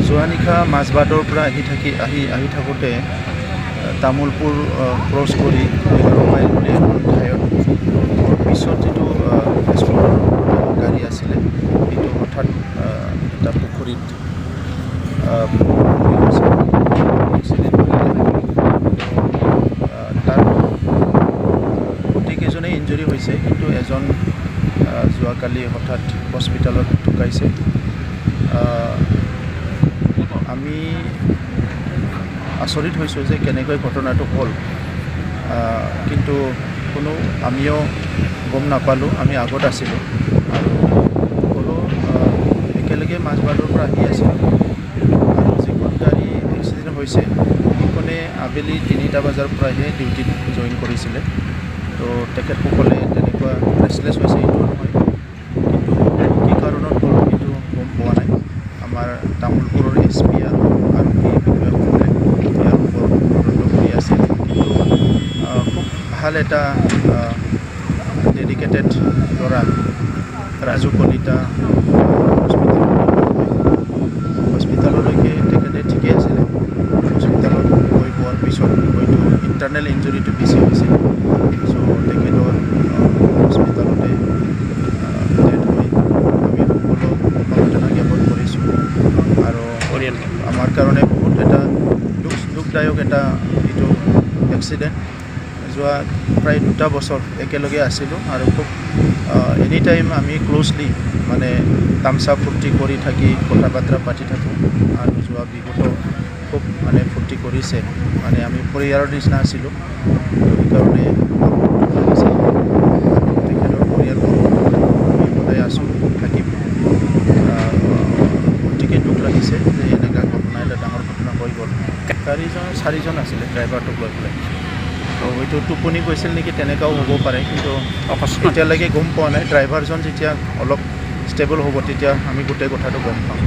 যোৱা নিশা মাজবাটৰ পৰা আহি থাকোঁতে তামোলপুৰ ক্ৰছ কৰি 11 মাইল বুলি এখন ঠাইত পিছত যিটো স্কুলৰ গাড়ী আছিলে সেইটো হঠাৎ এটা পুখুৰীত এক্সিডেণ্ট কৰিলে। তাত গোটেইকেইজনেই ইঞ্জুৰি হৈছে, কিন্তু এজন যোৱাকালি হঠাৎ হস্পিটেলত ঢুকাইছে। আমি আচৰিত হৈছোঁ যে কেনেকৈ ঘটনাটো হ'ল, কিন্তু আমিও গম নাপালোঁ। আমি আগত আছিলোঁ আৰু সকলো একেলগে মাজবাটৰ পৰা আহি আছিলোঁ। আৰু যিখন গাড়ী এক্সিডেণ্ট হৈছে সেইখনে আবেলি 3টা বজাৰ পৰাহে ডিউটিত জইন কৰিছিলে। তো তেখেতসকলে তেনেকুৱা ৰেষ্টলেছ হৈছে এইটো নহয়, কিন্তু কি কাৰণত হ'ল সেইটো গম পোৱা নাই। আমাৰ তামোলপুৰৰ SP আৰু আৰক্ষী বিষয়াসকলে ইয়াৰ ওপৰত তদন্ত কৰি আছে। কিন্তু খুব ভাল এটা ডেডিকেটেড ল'ৰা ৰাজু কলিতা হস্পিটেললৈকে তেখেতে ঠিকেই আছিলে। হস্পিটেলত গৈ পোৱাৰ পিছত হয়তো ইণ্টাৰনেল ইঞ্জুৰিটো বেছি হৈছিল। চ' তেখেতৰ হস্পিটেলতে ডেথ হৈ আমি সকলো সমবেদনা জ্ঞাপন কৰিছোঁ। আৰু আমাৰ কাৰণে বহুত এটা দুখদায়ক এটা এইটো এক্সিডেণ্ট। যোৱা প্ৰায় 2টা বছৰ একেলগে আছিলোঁ আৰু খুব এনি টাইম আমি ক্ল'জলি মানে তামচা ফূৰ্তি কৰি থাকি কথা বাৰ্তা পাতি থাকোঁ। আৰু যোৱা বিহুতো খুব মানে ফূৰ্তি কৰিছে, মানে আমি পৰিয়ালৰ নিচিনা আছিলোঁ। সেইকাৰণে তেখেতৰ পৰিয়ালবৰ্গ আমি সদায় আছোঁ, থাকিম। গতিকে দুখ লাগিছে যে এনেকুৱা ঘটনা, এটা ডাঙৰ ঘটনা হৈ গ'ল। গাড়ীজন 4জন আছিলে ড্ৰাইভাৰটোক লৈ পেলাই। হয়তো টোপনি গৈছিল নেকি, তেনেকুৱাও হ'ব পাৰে, কিন্তু এতিয়ালৈকে গম পোৱা নাই। ড্ৰাইভাৰজন যেতিয়া অলপ ষ্টেবল হ'ব তেতিয়া আমি গোটেই কথাটো গম পাম।